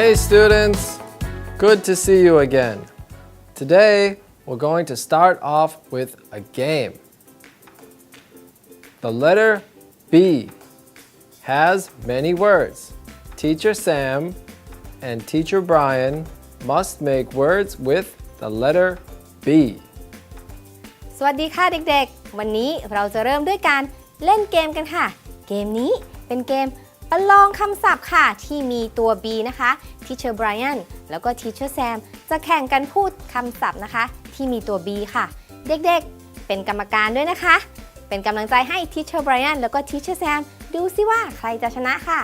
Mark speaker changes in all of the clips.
Speaker 1: Hey students, good to see you again. Today we're going to start off with a game. The letter B has many words. Teacher Sam and Teacher Brian must make words with the letter B.
Speaker 2: สวัสดีค่ะเด็กๆวันนี้เราจะเริ่มด้วยการเล่นเกมกันค่ะเกมนี้เป็นเกมประลองคำศัพท์ค่ะที่มีตัว B นะคะ Teacher Brian แล้วก็ Teacher Sam จะแข่งกันพูดคำศัพท์นะคะที่มีตัว B ค่ะเด็กๆเป็นกรรมการด้วยนะคะเป็นกำลังใจให้ Teacher Brian แล้วก็ Teacher Sam ดูซิว่าใครจะชนะค่ะ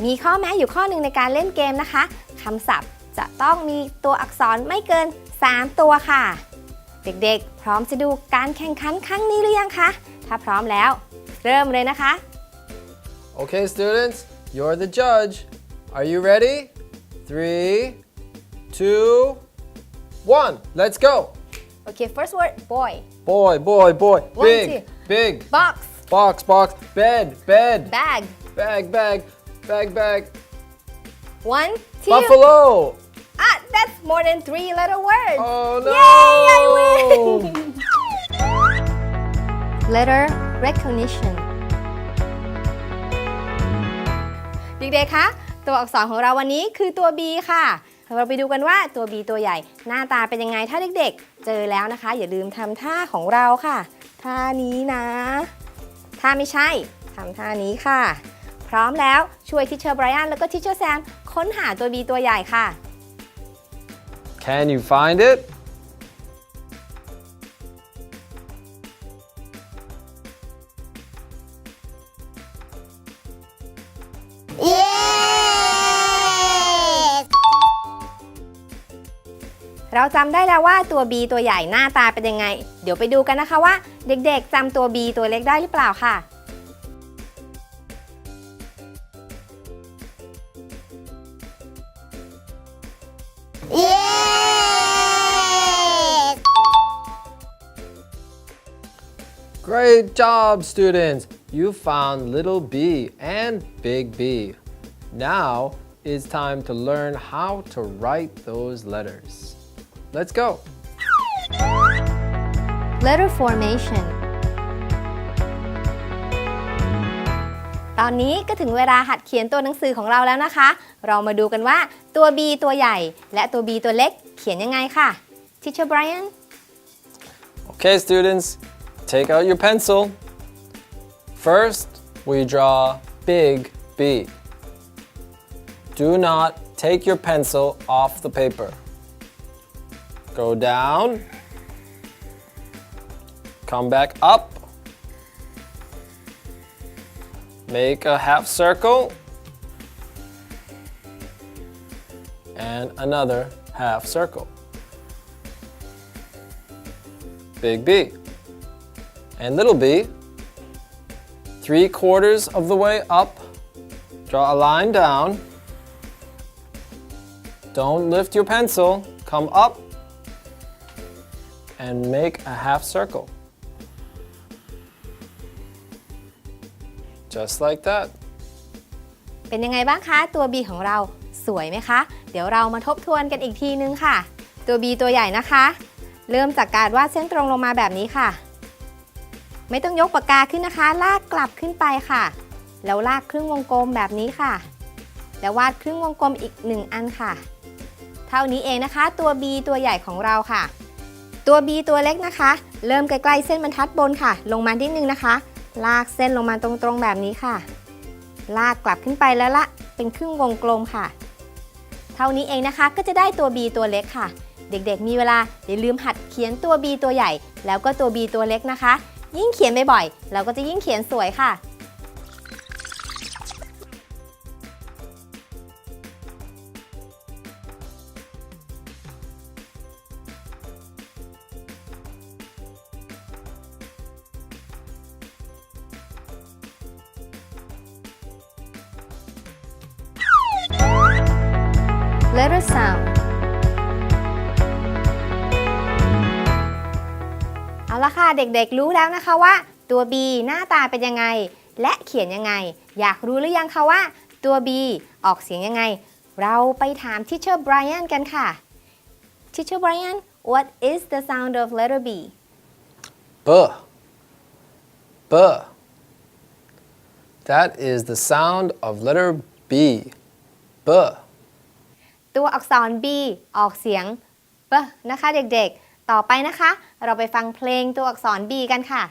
Speaker 2: มีข้อแม้อยู่ข้อหนึ่งในการเล่นเกมนะคะคำศัพท์จะต้องมีตัวอักษรไม่เกิน3ตัวค่ะเด็กๆพร้อมจะดูการแข่งขันครั้งนี้หรือยังคะถ้าพร้อมแล้วเริ่มเลยนะคะ
Speaker 1: Okay students, you're the judge. Are you ready? 3, 2, 1. Let's go.
Speaker 2: Okay, first word boy.
Speaker 1: Boy.
Speaker 2: One,
Speaker 1: Big,
Speaker 2: two.
Speaker 1: big.
Speaker 2: Box.
Speaker 1: Box. Bed.
Speaker 2: Bag.
Speaker 1: Bag.
Speaker 2: 1, 2.
Speaker 1: Buffalo.
Speaker 2: That's more than 3-letter words.
Speaker 1: Oh no.
Speaker 2: Yay, I win. Letter recognition. เด็กๆคะตัวอักษรของเราวันนี้คือตัว B ค่ะเราไปดูกันว่าตัว B ตัวใหญ่หน้าตาเป็นยังไงถ้าเด็กๆเจอแล้วนะคะอย่าลืมทำท่าของเราค่ะท่านี้นะถ้าไม่ใช่ทำท่านี้ค่ะพร้อมแล้วช่วย Teacher Brian แล้วก็ Teacher Sam ค้นหาตัว B ตัวใหญ่ค่ะ
Speaker 1: Can you find it?
Speaker 3: Yes!
Speaker 2: เราจำได้แล้วว่าตัว B ตัวใหญ่หน้าตาเป็นยังไงเดี๋ยวไปดูกันนะคะว่าเด็กๆจำตัว B ตัวเล็กได้หรือเปล่าค่ะ
Speaker 3: Yes!
Speaker 1: Great job, students! You found little b and big B. Now it's time to learn how to write those letters. Let's go.
Speaker 2: Letter formation ตอนนี้ก็ถึงเวลาหัดเขียนตัวหนังสือของเราแล้วนะคะเรามาดูกันว่าตัว B ตัวใหญ่และตัว B ตัวเล็กเขียนยังไงค่ะ Teacher Brian
Speaker 1: Okay, students, take out your pencil. First, we draw big B. Do not take your pencil off the paper. Go down. Come back up. Make a half circle. And another half circle. Big B. And little b, 3/4 of the way up, draw a line down, don't lift your pencil, come up, and make a half circle. Just like that.
Speaker 2: เป็นยังไงบ้างคะตัว B ของเราสวยไหมคะเดี๋ยวเรามาทบทวนกันอีกทีนึงค่ะตัว B ตัวใหญ่นะคะเริ่มจากการวาดเส้นตรงลงมาแบบนี้ค่ะไม่ต้องยกปากกาขึ้นนะคะลากกลับขึ้นไปค่ะแล้วลากครึ่งวงกลมแบบนี้ค่ะแล้ววาดครึ่งวงกลมอีก1อันค่ะเท่านี้เองนะคะตัว B ตัวใหญ่ของเราค่ะตัว B ตัวเล็กนะคะเริ่มใกล้ๆเส้นบรรทัดบนค่ะลงมานิดนึงนะคะลากเส้นลงมาตรงๆแบบนี้ค่ะลากกลับขึ้นไปแล้วละเป็นครึ่งวงกลมค่ะเท่านี้เองนะคะก็จะได้ตัว B ตัวเล็กค่ะเด็กๆมีเวลาอย่าลืมหัดเขียนตัว B ตัวใหญ่แล้วก็ตัว B ตัวเล็กนะคะยิ่งเขียนบ่อยๆเราก็จะยิ่งเขียนสวยค่ะ Letter sound เอาละค่ะเด็กๆรู้แล้วนะคะว่าตัว B หน้าตาเป็นยังไงและเขียนยังไงอยากรู้หรือยังคะว่าตัว B ออกเสียงยังไง เราไปถาม Teacher Brian กันค่ะ Teacher Brian what is the sound of letter B
Speaker 1: B. B. That is the sound of letter B. B.
Speaker 2: ตัวอักษร B ออกเสียง B นะคะเด็กๆ ต่อไปนะคะ เราไปฟังเพลงตัวอักษร B กันค่ะ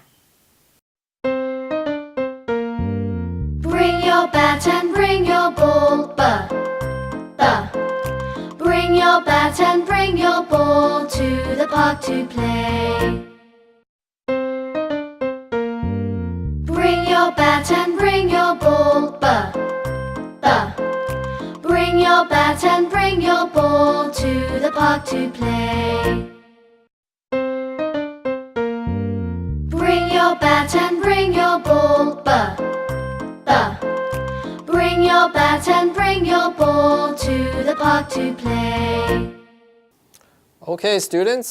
Speaker 4: Bring your bat and bring your ball, Bring your bat and bring your ball to the park to play. Bring your bat and bring your ball, Bring your bat and bring your ball to the park to play. Bring your bat and bring your ball, Bring your bat and bring your ball to the park to play.
Speaker 1: Okay, students,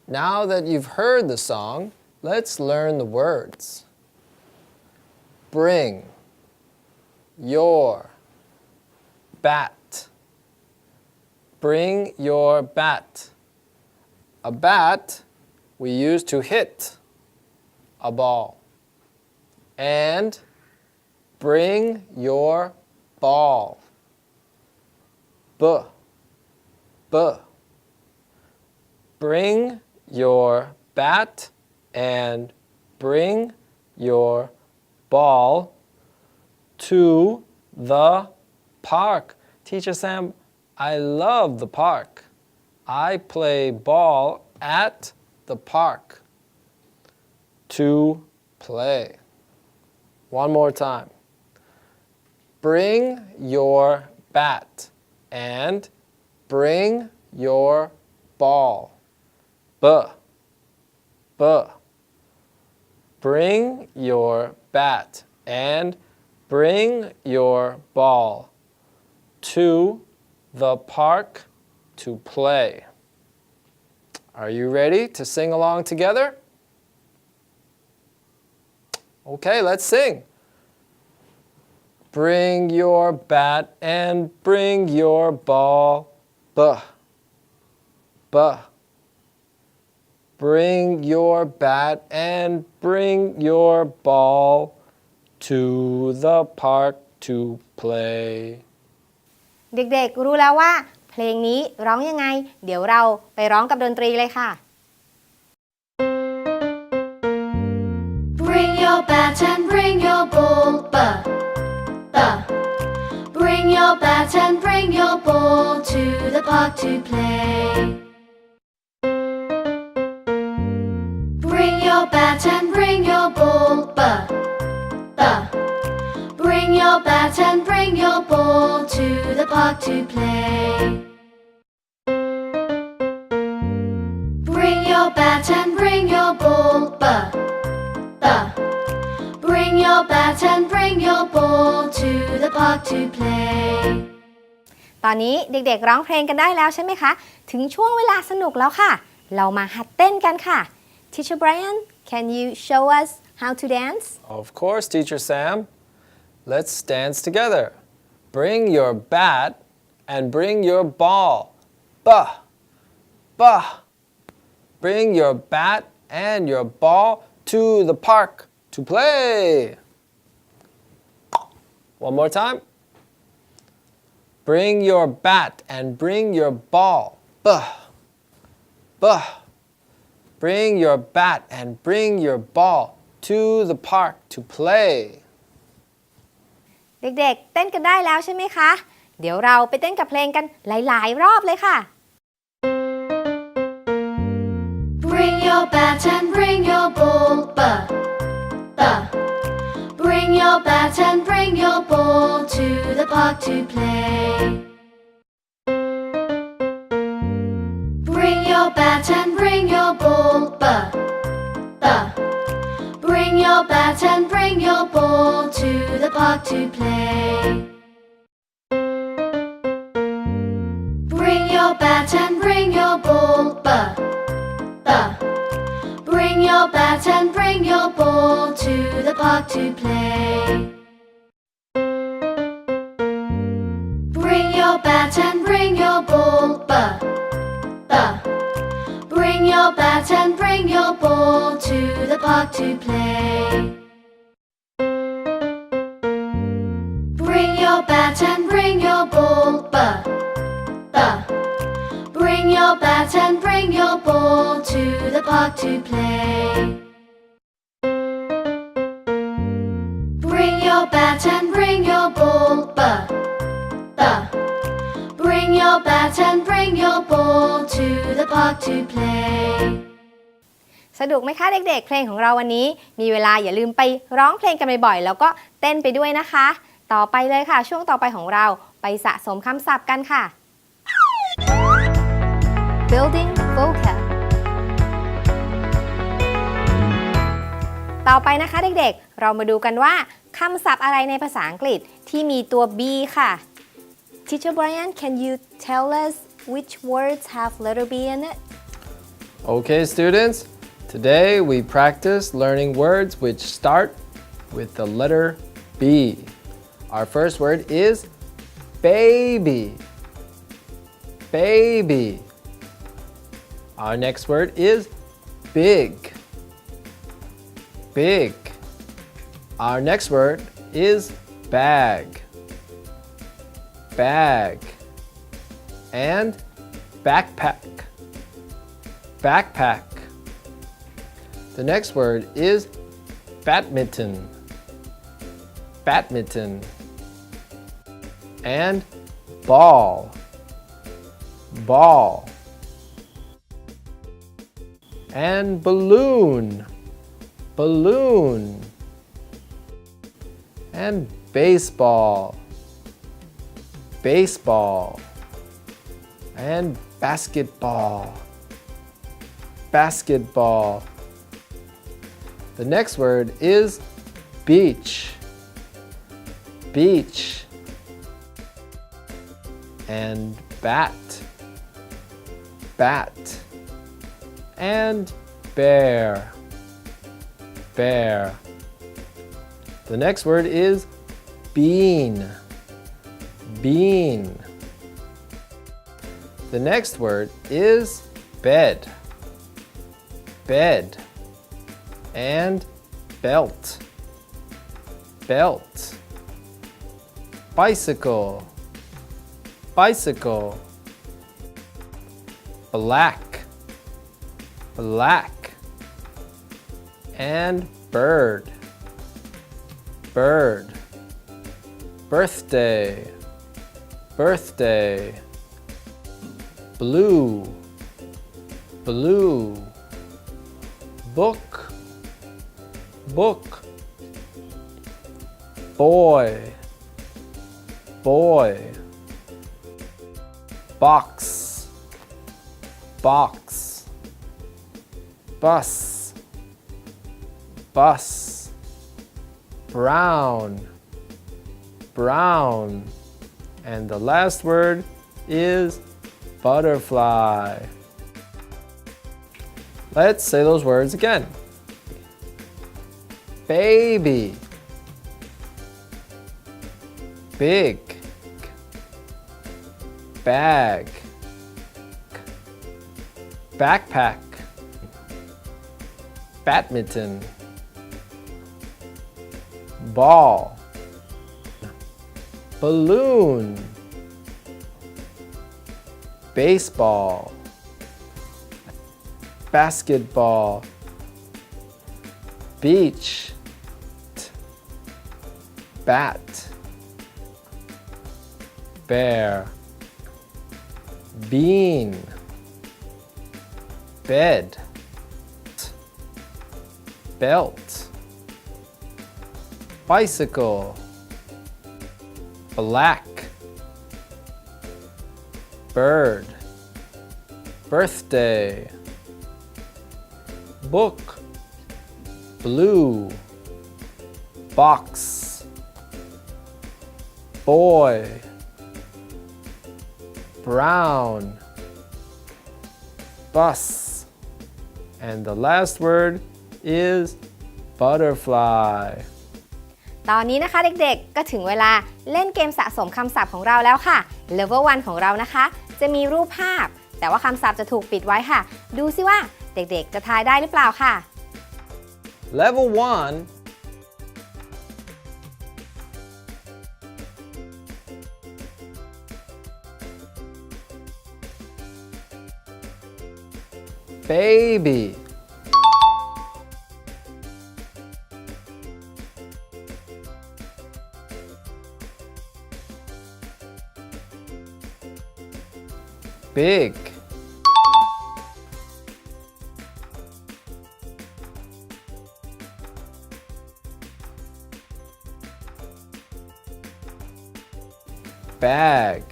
Speaker 1: now that you've heard the song, let's learn the words. Bring your bat. Bring your bat. A bat we use to hit a ball. And bring your ball. B. B. Bring your bat and bring your ball to the park. Teacher Sam, I love the park. I play ball at the park. To play. One more time. Bring your bat and bring your ball. B. B. Bring your bat and bring your ball to the park to play. Are you ready to sing along together? Okay, let's sing. Bring your bat and bring your ball. B. B. Bring your bat and bring your ball to the park to play.
Speaker 2: เด็กๆ รู้แล้วว่าเพลงนี้ร้องยังไง เดี๋ยวเราไปร้องกับดนตรีเลยค่ะ
Speaker 4: Bring your bat and bring your ball, Bring your bat and bring your ball to the park to play. Bring your bat and bring your ball, Bring your bat and bring your ball to the park to play. Bring your bat and bring your ball, Bring your bat and bring your ball to the park to play.
Speaker 2: ตอนนี้เด็กๆ ร้องเพลงกันได้แล้วใช่ไหมคะ ถึงช่วงเวลาสนุกแล้วค่ะ เรามาหัดเต้นกันค่ะ Teacher Brian can you show us how to dance
Speaker 1: Of course, Teacher Sam. Let's dance together. Bring your bat and bring your ball. B. B. Bring your bat and your ball to the park to play. One more time. Bring your bat and bring your ball. B. B. Bring your bat and bring your ball to the park to play.
Speaker 2: เด็กๆ เต้นกันได้แล้วใช่ไหมคะ เดี๋ยวเราไปเต้นกับเพลงกันหลายๆ รอบเลยค่ะ
Speaker 4: Bring your bat and bring your ball, Bring your bat and bring your ball to the park to play. Bring your bat and bring your ball, Bring your bat and bring your ball to the park to play. Bring your bat and bring your ball, Bring your bat and bring your ball to the park to play. Bring your bat bat and bring your ball. B. Bring your bat and bring your ball to the park to play. Bring your bat and bring your ball. B. Bring your bat and bring your ball to the park to play. Bring your bat and bring your ball. B. Bring your bat and bring your ball to the park to play.
Speaker 2: สนุกไหมคะเด็กๆเพลงของเราวันนี้มีเวลาอย่าลืมไปร้องเพลงกันบ่อยๆแล้วก็เต้นไปด้วยนะคะ ต่อไปเลยค่ะช่วงต่อไปของเราไปสะสมคำศัพท์กันค่ะ Building vocab ต่อไปนะคะเด็กๆเรามาดูกันว่าคำศัพท์อะไรในภาษาอังกฤษที่มีตัว B ค่ะ Teacher Brian, can you tell us which words have letter B in it?
Speaker 1: Okay, students, today we practice learning words which start with the letter B. Our first word is baby. Baby. Our next word is big. Big. Our next word is bag. Bag. And backpack. Backpack. The next word is badminton. Badminton. And ball. Ball. And balloon. Balloon. And baseball. Baseball. And basketball. Basketball. The next word is beach. Beach. And bat. Bat. And bear. Bear. The next word is bean. Bean. The next word is bed. Bed. And belt. Belt. Bicycle. Bicycle. Black. Black. And bird. Bird. Birthday. Birthday. Blue. Blue. Book. Book. Boy. Boy. Box. Box. Bus. Bus. Brown. Brown. And the last word is butterfly. Let's say those words again. Baby. Big. Bag. Backpack. Badminton. Ball. Balloon. Baseball. Basketball. Beach. Bat. Bear. Bean. Bed. Belt. Bicycle. Black. Bird. Birthday. Book. Blue. Box. Boy. Brown. Bus. And the last word is butterfly.
Speaker 2: ตอนนี้นะคะเด็กๆก็ถึงเวลาเล่นเกมสะสมคำศัพท์ของเราแล้วค่ะ Level 1 ของเรานะคะจะมีรูปภาพแต่ว่าคำศัพท์จะถูกปิดไว้ค่ะดูซิว่าเด็กๆจะทายได้หรือเปล่าค่ะ
Speaker 1: Level 1. Baby. Big. Bag.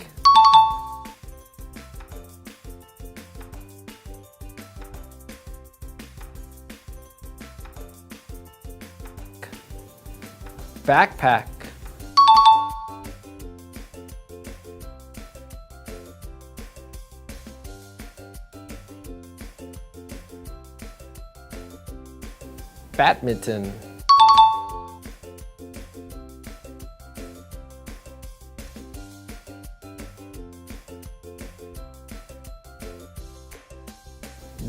Speaker 1: Backpack. Badminton.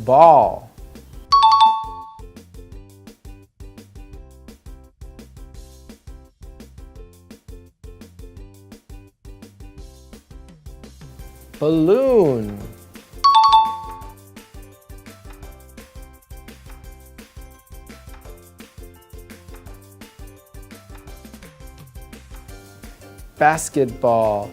Speaker 1: Ball. Balloon. Basketball.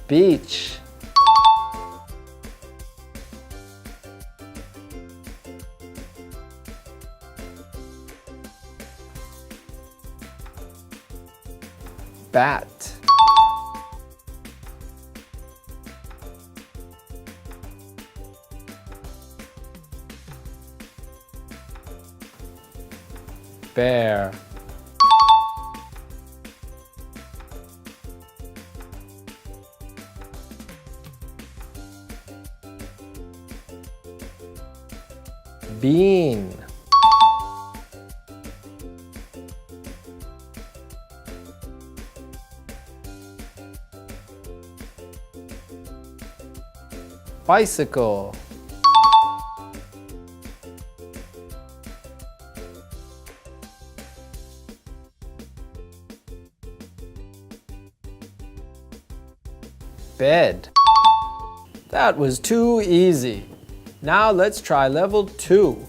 Speaker 1: Beach. Bat. Bear. Bean. Bicycle. Bed. That was too easy. Now let's try level 2.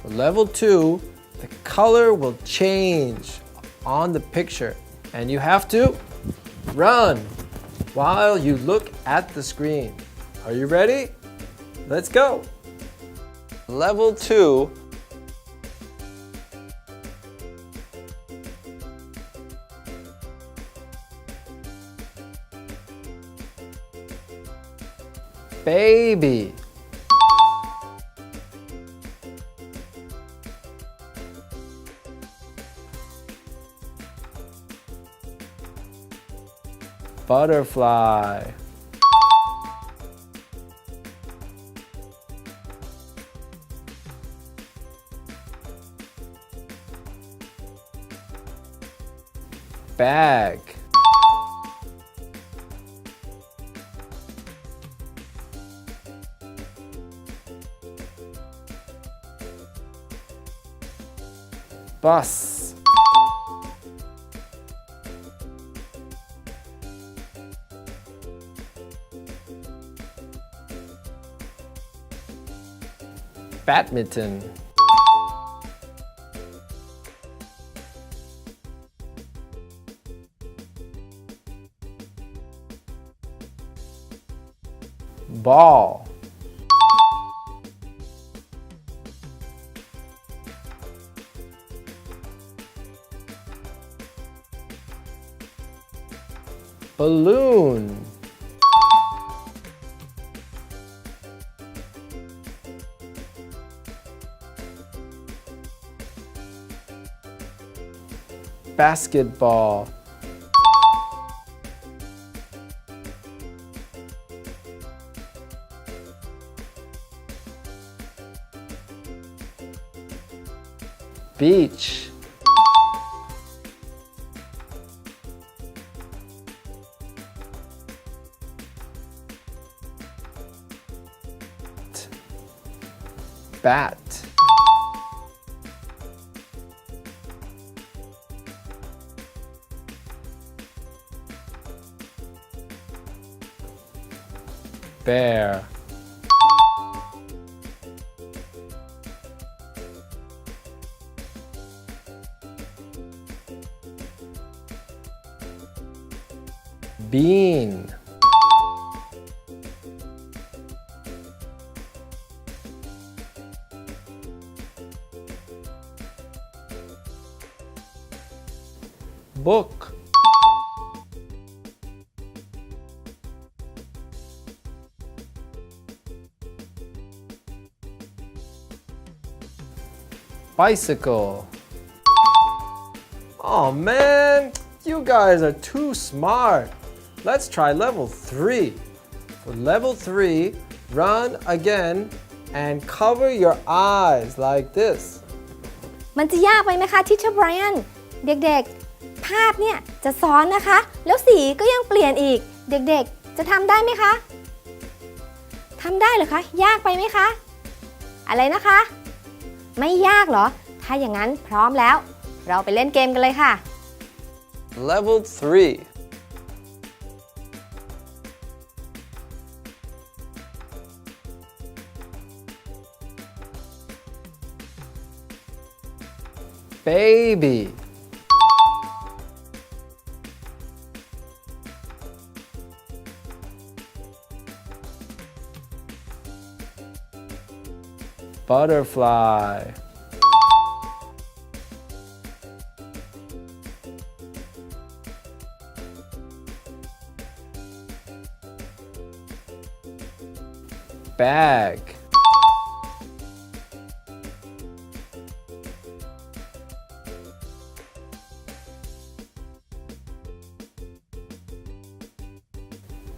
Speaker 1: For level 2, the color will change on the picture and you have to run while you look at the screen. Are you ready? Let's go. Level 2. Baby. Butterfly. Bag. Bus. Badminton. Ball. Balloon. Basketball. beach. Bat. Bear. Bean. Book. Bicycle. Oh man, you guys are too smart. Let's try level 3. For level 3, run again and cover your eyes like this.
Speaker 2: มันจะยากไปไหมคะทิชเชอร์ไบรอันเด็กๆภาพเนี่ยจะซ้อนนะคะแล้วสีก็ยังเปลี่ยนอีกเด็กๆจะทำได้ไหมคะทำได้เหรอคะยากไปไหมคะอะไรนะคะไม่ยากเหรอถ้าอย่างนั้นพร้อมแล้วเราไปเล่นเกมกันเลยค่ะ
Speaker 1: Level 3. Baby. Butterfly. Bag.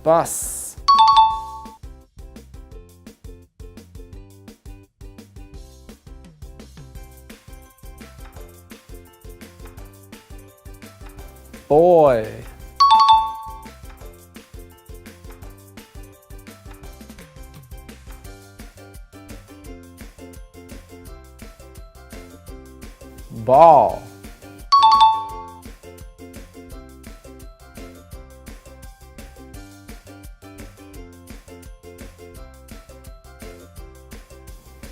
Speaker 1: Bus. Boy. Ball.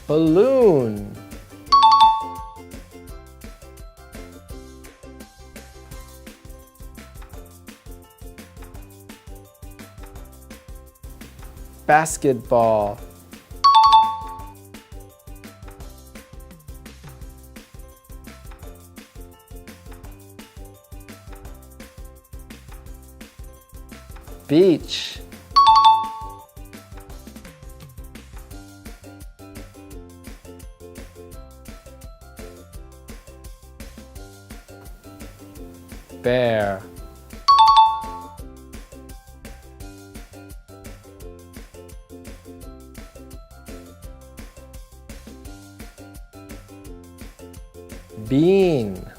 Speaker 1: Balloon. Basketball. Beach. Bear. Bean.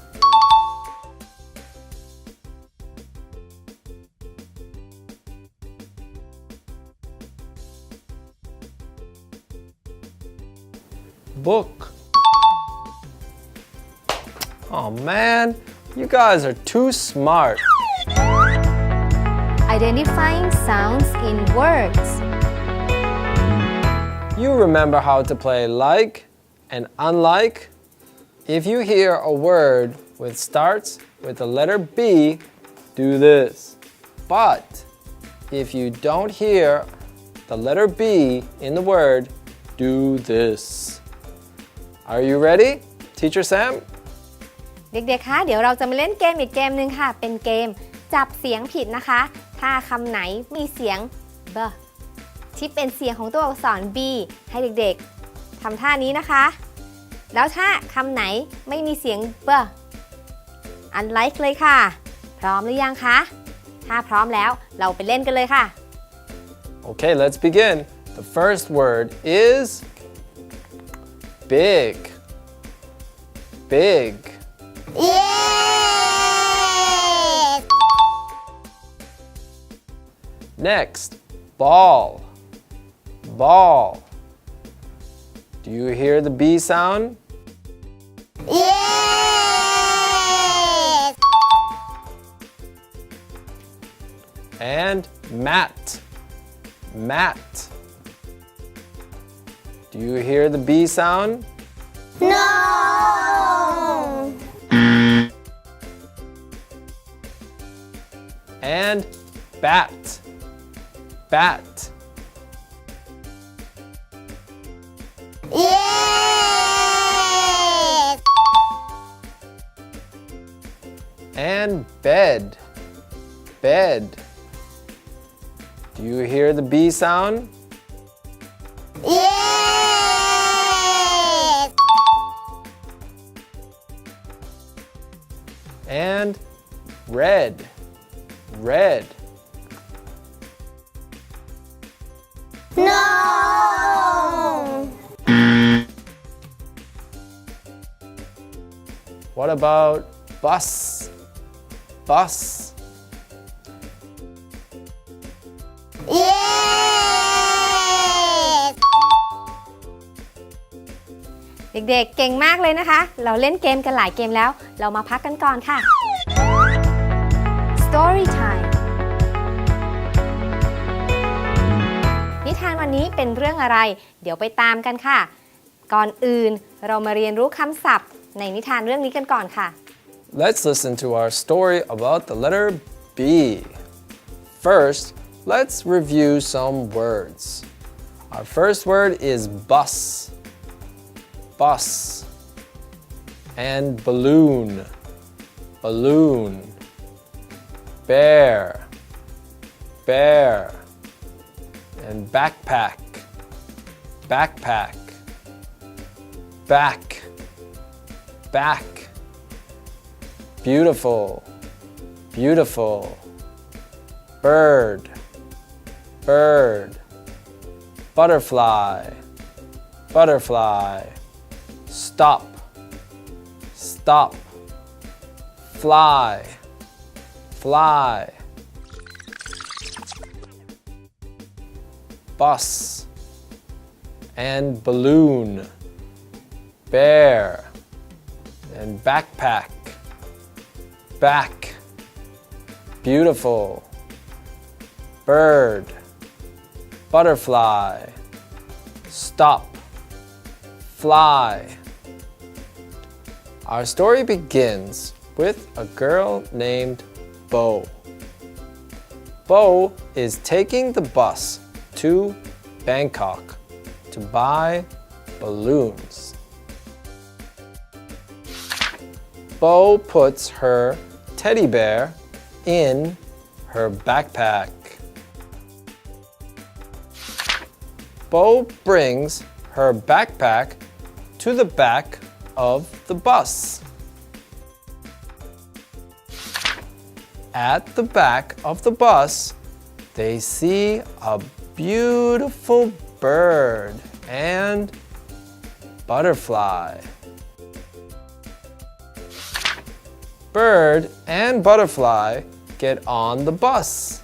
Speaker 1: Book. Oh man, you guys are too smart.
Speaker 2: Identifying sounds in words.
Speaker 1: You remember how to play like and unlike? If you hear a word which starts with the letter B, do this. But if you don't hear the letter B in the word, do this. Are you ready, Teacher Sam?
Speaker 2: เด็กๆ คะ เดี๋ยวเราจะมาเล่นเกมอีกเกมหนึ่งค่ะ เป็นเกมจับเสียงผิดนะคะ ถ้าคำไหนมีเสียง b ที่เป็นเสียงของตัวอักษร B ให้เด็กๆ ทำท่านี้นะคะ แล้วถ้าคำไหนไม่มีเสียง b unlike เลยค่ะ พร้อมหรือยังคะ ถ้าพร้อมแล้วเราไปเล่นกันเลยค่ะ
Speaker 1: Okay, let's begin. The first word is big. big.
Speaker 3: Yes.
Speaker 1: Next, ball. Ball. Do you hear the B sound?
Speaker 3: Yes.
Speaker 1: And mat. Mat. Do you hear the B sound?
Speaker 3: No.
Speaker 1: And bat. Bat.
Speaker 3: Yes.
Speaker 1: And bed. Bed. Do you hear the B sound?
Speaker 3: Yes.
Speaker 1: And red. Red.
Speaker 3: No.
Speaker 1: What about bus? Bus.
Speaker 3: Yes.
Speaker 2: เด็กๆ เก่งมากเลยนะคะ เราเล่นเกมกันหลายเกมแล้ว เรามาพักกันก่อนค่ะ Story time นิทานวันนี้เป็นเรื่องอะไร เดี๋ยวไปตามกันค่ะ ก่อนอื่นเรามาเรียนรู้คำศัพท์ในนิทานเรื่องนี้กันก่อนค่ะ
Speaker 1: Let's listen to our story about the letter B. First, let's review some words. Our first word is bus. Bus. And balloon. Balloon. Bear. Bear. And backpack. Backpack. Back. Back. Beautiful. Beautiful. Bird. Bird. Butterfly. Butterfly. Stop. Stop. Fly. Fly. Bus. And balloon. Bear. And backpack. Back. Beautiful. Bird. Butterfly. Stop. Fly. Our story begins with a girl named Bo. Bo is taking the bus to Bangkok to buy balloons. Bo puts her teddy bear in her backpack. Bo brings her backpack to the back of the bus. At the back of the bus, they see a beautiful bird and butterfly. Bird and butterfly get on the bus.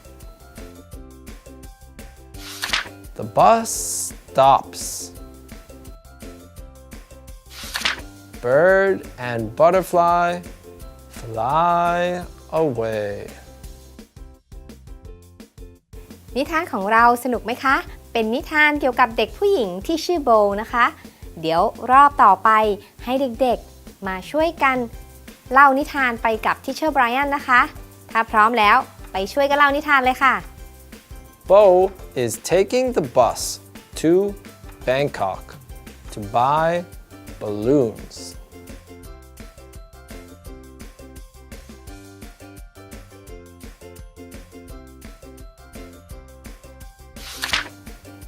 Speaker 1: The bus stops. Bird and butterfly fly away.
Speaker 2: นิทานของเราสนุกไหมคะ เป็นนิทานเกี่ยวกับเด็กผู้หญิงที่ชื่อโบนะคะ เดี๋ยวรอบต่อไปให้เด็กๆมาช่วยกันเล่านิทานไปกับทิเชอร์ไบรอันนะคะ ถ้าพร้อมแล้วไปช่วยกันเล่านิทานเลยค่ะ
Speaker 1: Bo is taking the bus to Bangkok to buy balloons.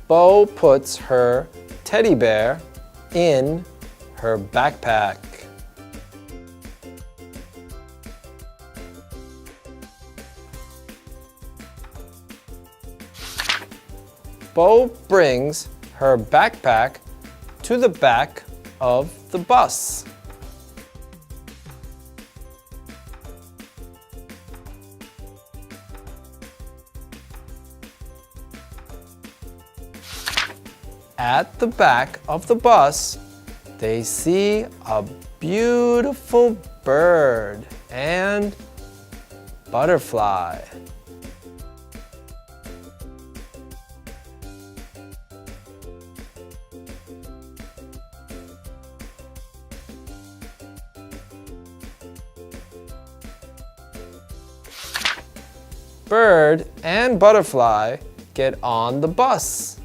Speaker 1: Bo puts her teddy bear in her backpack. Bo brings her backpack to the back of the bus. at the back of the bus, they see a beautiful bird and butterfly. Bird and butterfly get on the bus.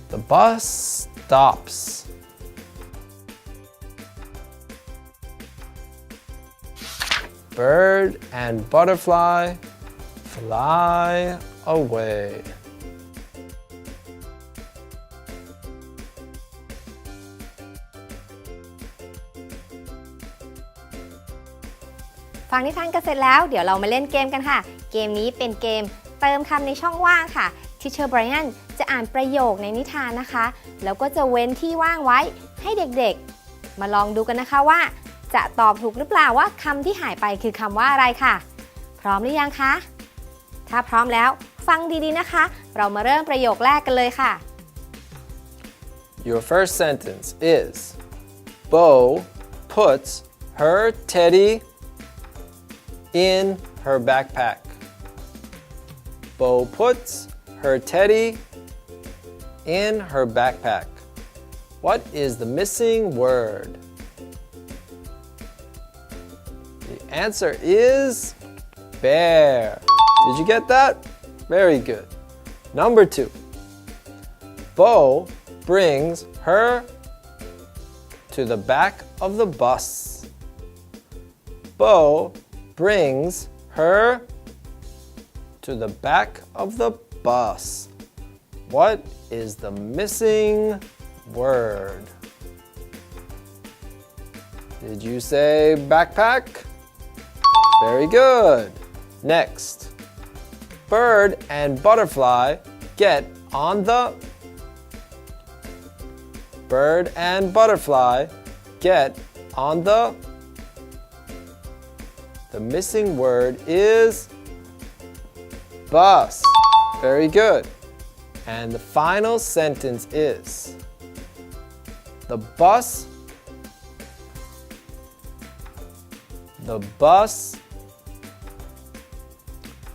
Speaker 1: The bus stops. Bird and butterfly fly away.
Speaker 2: ฟังนิทานกันเสร็จแล้วเดี๋ยวเรามาเล่นเกมกันค่ะเกมนี้เป็นเกมเติมคำในช่องว่างค่ะทิเชอร์ไบรอันจะอ่านประโยคในนิทานนะคะแล้วก็จะเว้นที่ว่างไว้ให้เด็กๆมาลองดูกันนะคะว่าจะตอบถูกหรือเปล่าว่าคำที่หายไปคือคำว่าอะไรค่ะพร้อมหรือยังคะถ้าพร้อมแล้วฟังดีๆนะคะเรามาเริ่มประโยคแรกกันเลยค่ะ
Speaker 1: Your first sentence is Bo puts her teddy in her backpack. Bo puts her teddy in her backpack. What is the missing word? The answer is bear. Did you get that? Very good. Number 2. Bo brings her to the back of the bus. Bo brings her to the back of the bus. What is the missing word? Did you say backpack? Very good. Next. Bird and butterfly get on the Bird and butterfly get on the missing word is bus. Very good. And the final sentence is the bus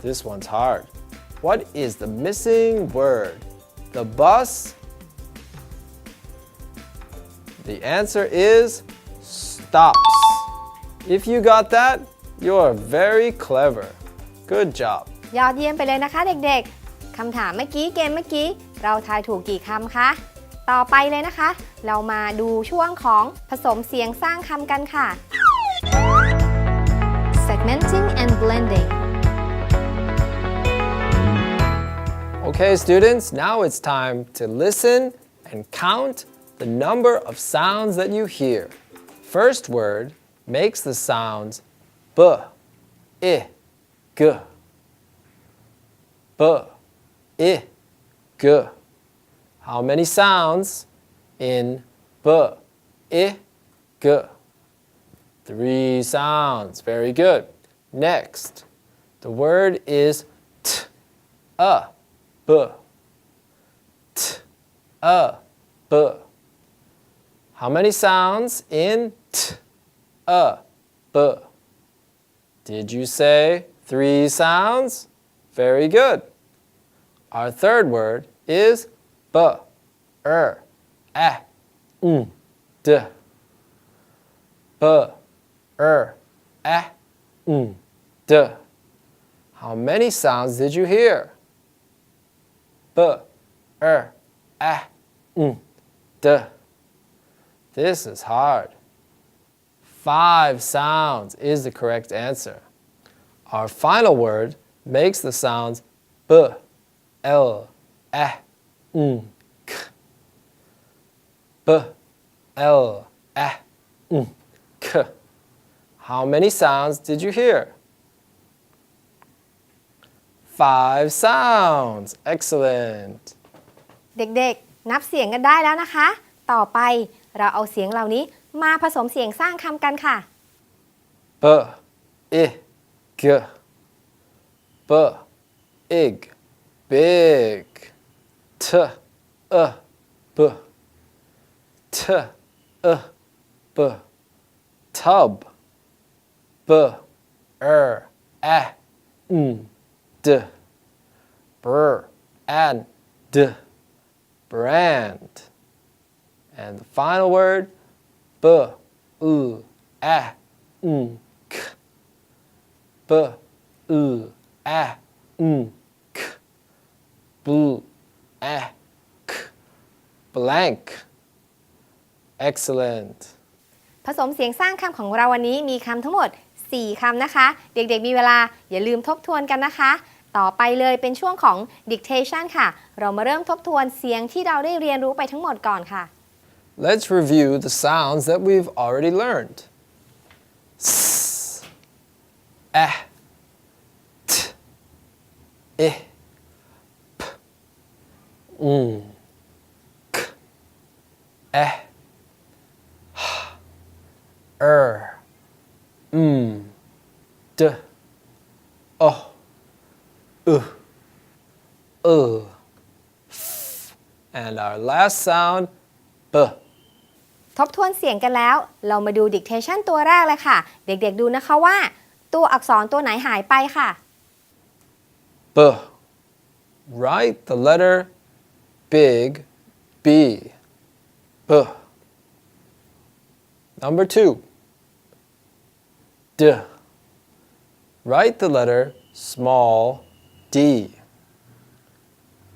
Speaker 1: This one's hard. What is the missing word? The bus The answer is stops. If you got that, you're very clever. Good job.
Speaker 2: ยอดเยี่ยมไปเลยนะคะเด็กๆคำถามเมื่อกี้เกมเมื่อกี้เราทายถูกกี่คำคะต่อไปเลยนะคะ เรามาดูช่วงของผสมเสียงสร้างคำกันค่ะ Segmenting and blending
Speaker 1: Okay, students, now it's time to listen and count the number of sounds that you hear. First word makes the sounds b, I, g. B, I, g. How many sounds in b, I, g? 3 sounds. Very good. Next, the word is t, b. T, b. How many sounds in t, b? Did you say 3 sounds? Very good. Our third word is b, d. B, d. How many sounds did you hear? B, d. This is hard. 5 sounds is the correct answer. Our final word makes the sounds b, l, k. B, l, k. How many sounds did you hear? 5 sounds. Excellent.
Speaker 2: เด็กๆนับเสียงกันได้แล้วนะคะ ต่อไปเราเอาเสียงเหล่านี้มาผสมเสียงสร้างคำกันค่ะ
Speaker 1: b, I, g. ig, big. T, b. T, b. Tub. B, n, d. And d. Brand. And the final word, b, n, k. B, n, k. K. Blank. Excellent.
Speaker 2: ผสมเสียงสร้างคำของเราวันนี้มีคำทั้งหมด 4 คำนะคะ เด็กๆมีเวลาอย่าลืมทบทวนกันนะคะ ต่อไปเลยเป็นช่วงของ dictation ค่ะ เรามาเริ่มทบทวนเสียงที่เราได้เรียนรู้ไปทั้งหมดก่อนค่ะ
Speaker 1: Let's review the sounds that we've already learned. S, t, I, p, k, h, d, f. And our last sound, b.
Speaker 2: ทบทวนเสียงกันแล้ว เรามาดู dictation ตัวแรกเลยค่ะ เด็กๆดูนะคะว่า ตัวอักษรตัวไหนหายไปค่ะ
Speaker 1: B. Write the letter big B. B. Number 2. D. Write the letter small d.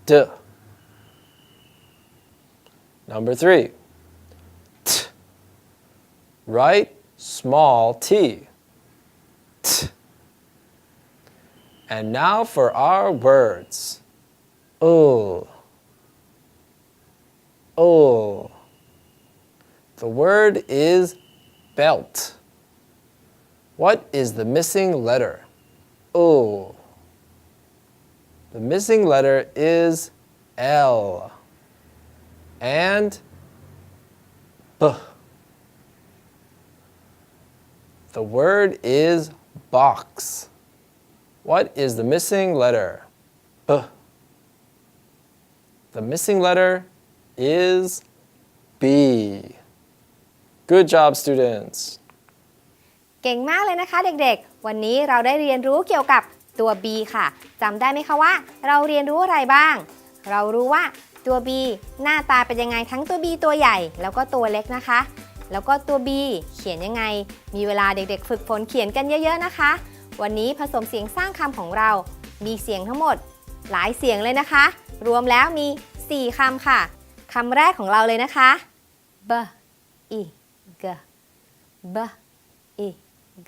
Speaker 1: D. Number 3. T. Write small t. T. And now for our words. Oh. Oh. The word is belt. What is the missing letter? Oh. The missing letter is L. And B. The word is box. What is the missing letter? B. The missing letter is B. Good job, students.
Speaker 2: เก่งมากเลยนะคะเด็กๆ วันนี้เราได้เรียนรู้เกี่ยวกับตัว B ค่ะจำได้ไหมคะว่าเราเรียนรู้อะไรบ้าง เรารู้ว่าตัว B หน้าตาเป็นยังไงทั้งตัว B ตัวใหญ่แล้วก็ตัวเล็กนะคะ แล้วก็ตัว B เขียนยังไง มีเวลาเด็กๆฝึกฝนเขียนกันเยอะๆนะคะ วันนี้ผสมเสียงสร้างคำของเรา มีเสียงทั้งหมดหลายเสียงเลยนะคะ รวมแล้วมี 4 คำค่ะ คำแรกของเราเลยนะคะ b i g b i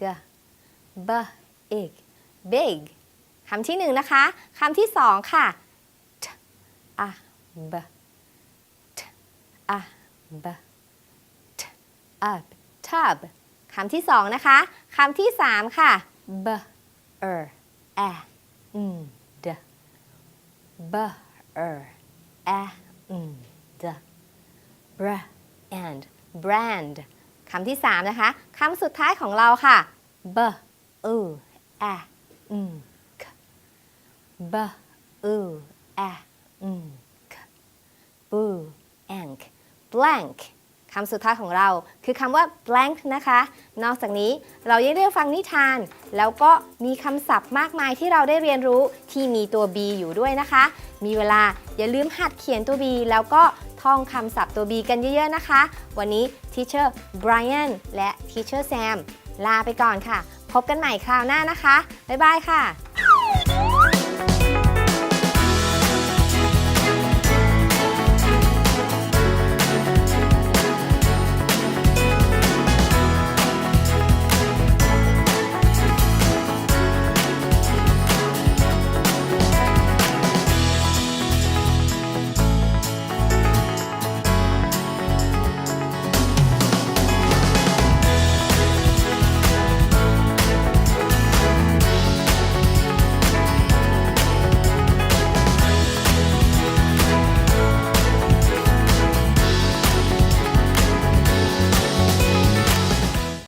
Speaker 2: g b ig big คำที่1นะคะคำที่2ค่ะ t a b t a b t up tub คำที่2นะคะคำที่3ค่ะ b a n d b a n d brand คำที่3นะคะคำสุดท้ายของเราค่ะ b u a n k b u a n k blank คำสุดท้ายของเราคือคำว่า blank นะคะ นอกจากนี้เรายังได้ฟังนิทาน แล้วก็มีคำศัพท์มากมายที่เราได้เรียนรู้ที่มีตัว B อยู่ด้วยนะคะ มีเวลาอย่าลืมหัดเขียนตัว B แล้วก็ท่องคำศัพท์ตัว B กันเยอะๆนะคะ วันนี้ Teacher Brian และ Teacher Sam ลาไปก่อนค่ะ พบกันใหม่คราวหน้านะคะ บ๊ายบายค่ะ